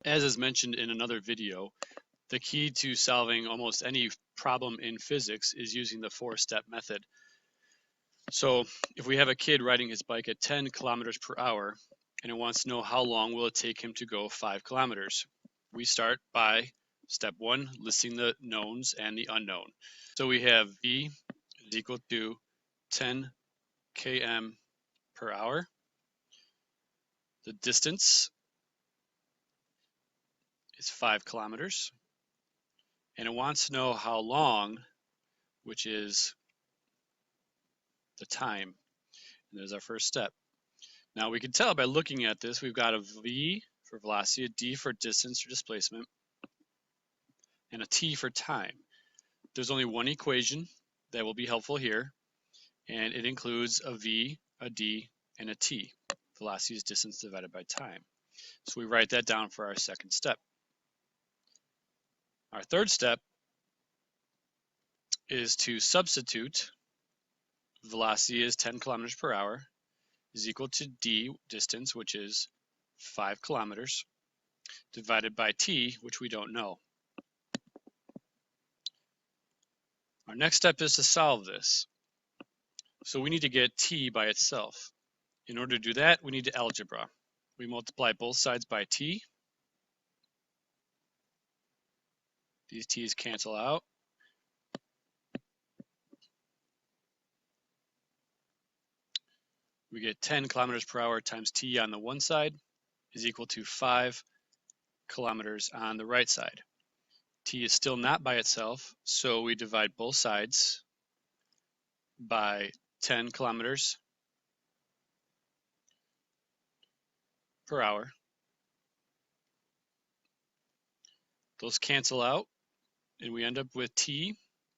As is mentioned in another video, the key to solving almost any problem in physics is using the four-step method. So if we have a kid riding his bike at 10 kilometers per hour and it wants to know how long will it take him to go 5 kilometers, we start by step 1, listing the knowns and the unknown. So we have v is equal to 10 km per hour. The distance is 5 kilometers. And it wants to know how long, which is the time. And there's our first step. Now we can tell by looking at this, we've got a v for velocity, a d for distance or displacement, and a t for time. There's only one equation that will be helpful here, and it includes a v, a d, and a t. Velocity is distance divided by time. So we write that down for our second step. Our third step is to substitute velocity is 10 kilometers per hour is equal to d, distance, which is 5 kilometers, divided by t, which we don't know. Our next step is to solve this. So we need to get t by itself. In order to do that, we need to algebra. We multiply both sides by t. These t's cancel out. We get 10 kilometers per hour times t on the one side is equal to 5 kilometers on the right side. T is still not by itself, so we divide both sides by 10 kilometers per hour. Those cancel out, and we end up with t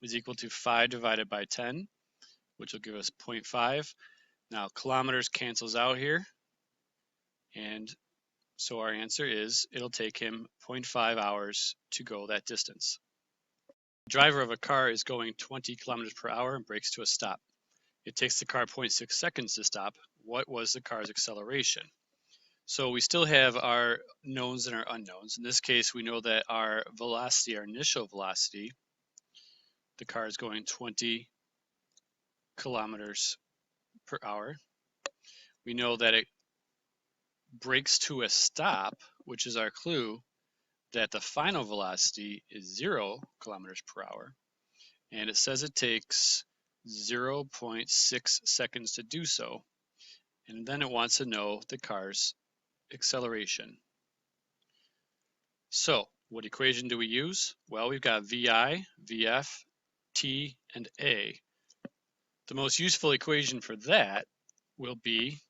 is equal to 5 divided by 10, which will give us 0.5. Now kilometers cancels out here, and so our answer is it'll take him 0.5 hours to go that distance. The driver of a car is going 20 kilometers per hour and brakes to a stop. It takes the car 0.6 seconds to stop. What was the car's acceleration? So we still have our knowns and our unknowns. In this case, we know that our velocity, our initial velocity, the car is going 20 kilometers per hour. We know that it brakes to a stop, which is our clue that the final velocity is 0 kilometers per hour. And it says it takes 0.6 seconds to do so. And then it wants to know the car's acceleration. So what equation do we use? Well, we've got VI, VF, T, and A. The most useful equation for that will be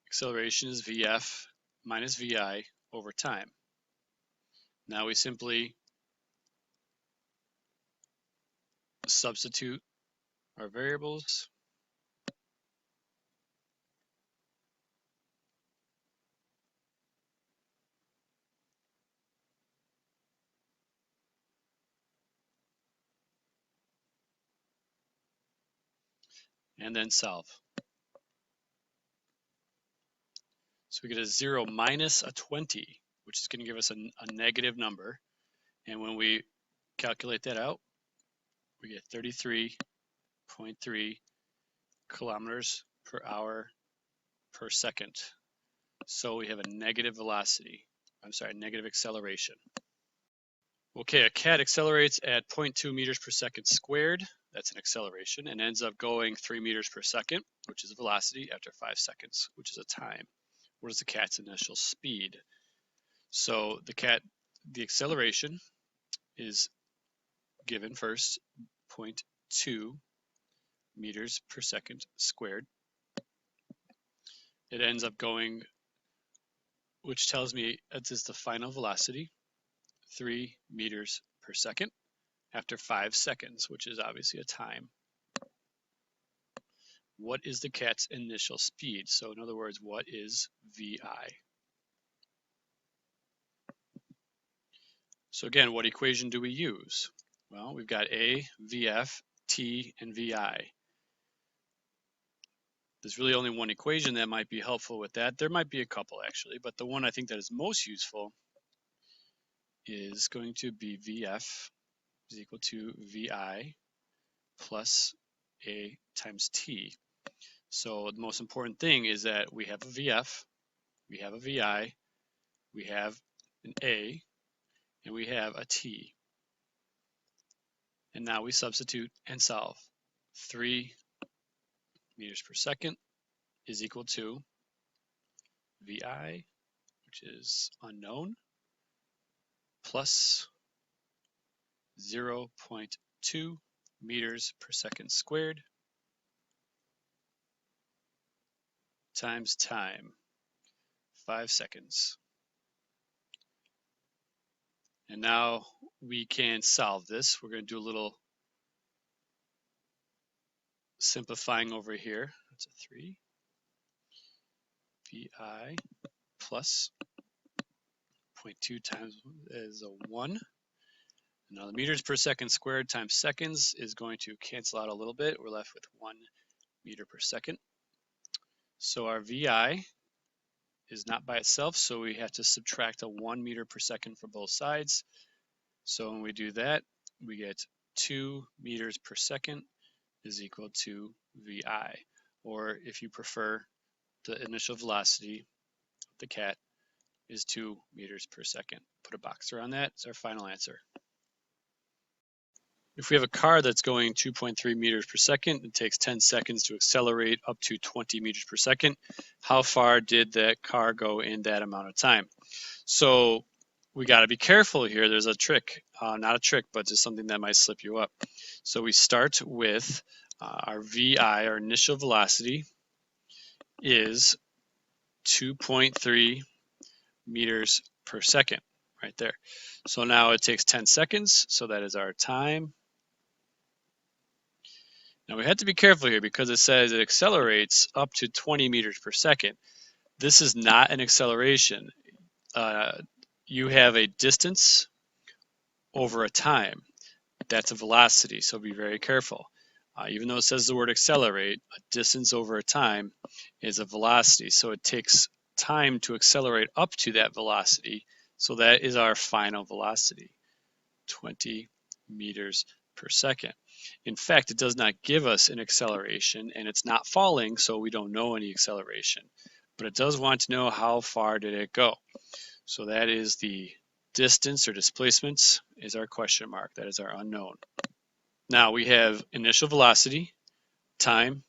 acceleration is VF minus VI over time. Now we simply substitute our variables. And then solve. So we get a 0 minus a 20, which is going to give us a negative number. And when we calculate that out, we get 33.3 kilometers per hour per second. So we have a negative velocity. Negative acceleration. Okay, a cat accelerates at 0.2 meters per second squared. That's an acceleration, and ends up going 3 meters per second, which is a velocity, after 5 seconds, which is a time. What is the cat's initial speed? So the acceleration is given first, 0.2 meters per second squared. It ends up going, which tells me it is the final velocity, 3 meters per second after 5 seconds, which is obviously a time. What is the cat's initial speed? So in other words, what is VI? So again, what equation do we use? Well, we've got A, VF, T, and VI. There's really only one equation that might be helpful with that. There might be a couple actually, but the one I think that is most useful is going to be VF is equal to VI plus A times T. So the most important thing is that we have a VF, we have a VI, we have an A, and we have a T. And now we substitute and solve. 3 meters per second is equal to VI, which is unknown, plus 0.2 meters per second squared times time, 5 seconds. And now we can solve this. We're going to do a little simplifying over here. That's a 3. VI plus 0.2 times is a 1. Now the meters per second squared times seconds is going to cancel out a little bit. We're left with 1 meter per second. So our VI is not by itself, so we have to subtract a 1 meter per second for both sides. So when we do that, we get 2 meters per second is equal to VI. Or if you prefer, the initial velocity of the cat is 2 meters per second. Put a box around that. It's our final answer. If we have a car that's going 2.3 meters per second, it takes 10 seconds to accelerate up to 20 meters per second. How far did that car go in that amount of time? So we got to be careful here. There's a trick, not a trick, but just something that might slip you up. So we start with our VI, our initial velocity, is 2.3 meters per second, right there. So now it takes 10 seconds, so that is our time. Now we have to be careful here because it says it accelerates up to 20 meters per second. This is not an acceleration. You have a distance over a time. That's a velocity, so be very careful. Even though it says the word accelerate, a distance over a time is a velocity, so it takes time to accelerate up to that velocity. So that is our final velocity, 20 meters per second. In fact, it does not give us an acceleration, and it's not falling, so we don't know any acceleration. But it does want to know how far did it go. So that is the distance or displacements is our question mark. That is our unknown. Now we have initial velocity, time,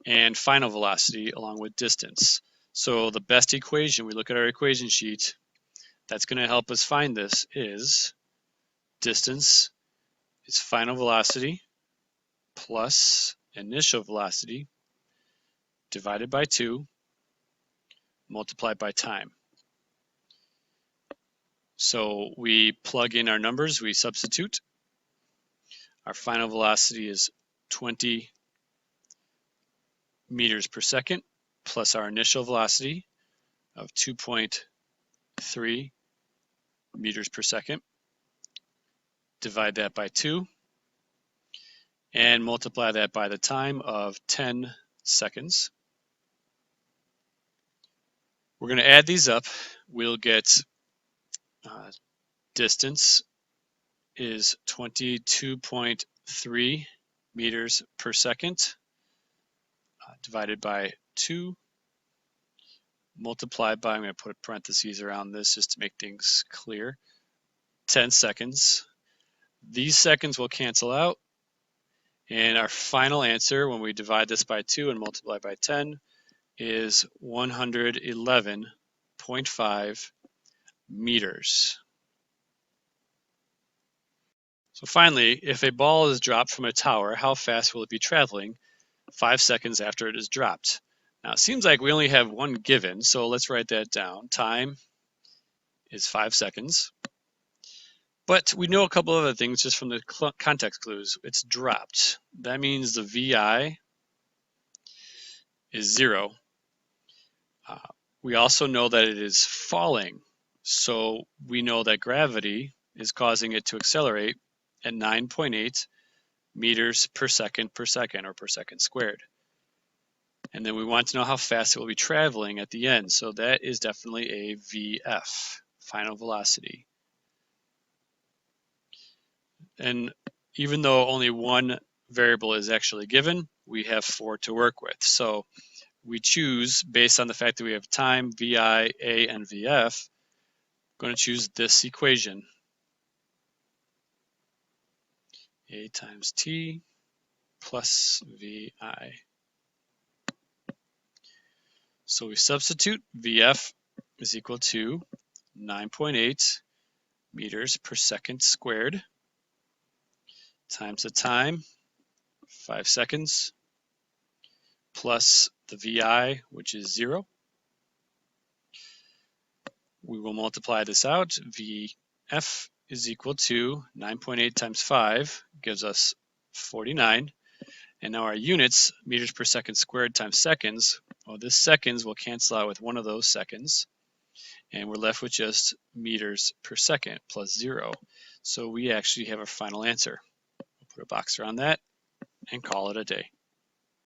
and final velocity along with distance. So the best equation, we look at our equation sheet, that's going to help us find this is distance is final velocity plus initial velocity divided by 2 multiplied by time. So we plug in our numbers, we substitute. Our final velocity is 20 meters per second plus our initial velocity of 2.3 meters per second. Divide that by 2 and multiply that by the time of 10 seconds. We're going to add these up. We'll get distance is 22.3 meters per second divided by 2 multiplied by, I'm going to put parentheses around this just to make things clear, 10 seconds. These seconds will cancel out, and our final answer when we divide this by 2 and multiply by 10 is 111.5 meters. So finally, if a ball is dropped from a tower, how fast will it be traveling 5 seconds after it is dropped? Now it seems like we only have one given, so let's write that down. Time is 5 seconds. But we know a couple other things just from the context clues. It's dropped. That means the VI is 0. We also know that it is falling. So we know that gravity is causing it to accelerate at 9.8 meters per second or per second squared. And then we want to know how fast it will be traveling at the end. So that is definitely a VF, final velocity. And even though only one variable is actually given, we have 4 to work with. So we choose, based on the fact that we have time, VI, A, and VF, I'm going to choose this equation. A times T plus VI. So we substitute VF is equal to 9.8 meters per second squared times the time, 5 seconds, plus the VI, which is 0. We will multiply this out. VF is equal to 9.8 times 5 gives us 49. And now our units, meters per second squared times seconds, well, this seconds will cancel out with one of those seconds. And we're left with just meters per second plus 0. So we actually have our final answer. We'll put a box around that and call it a day.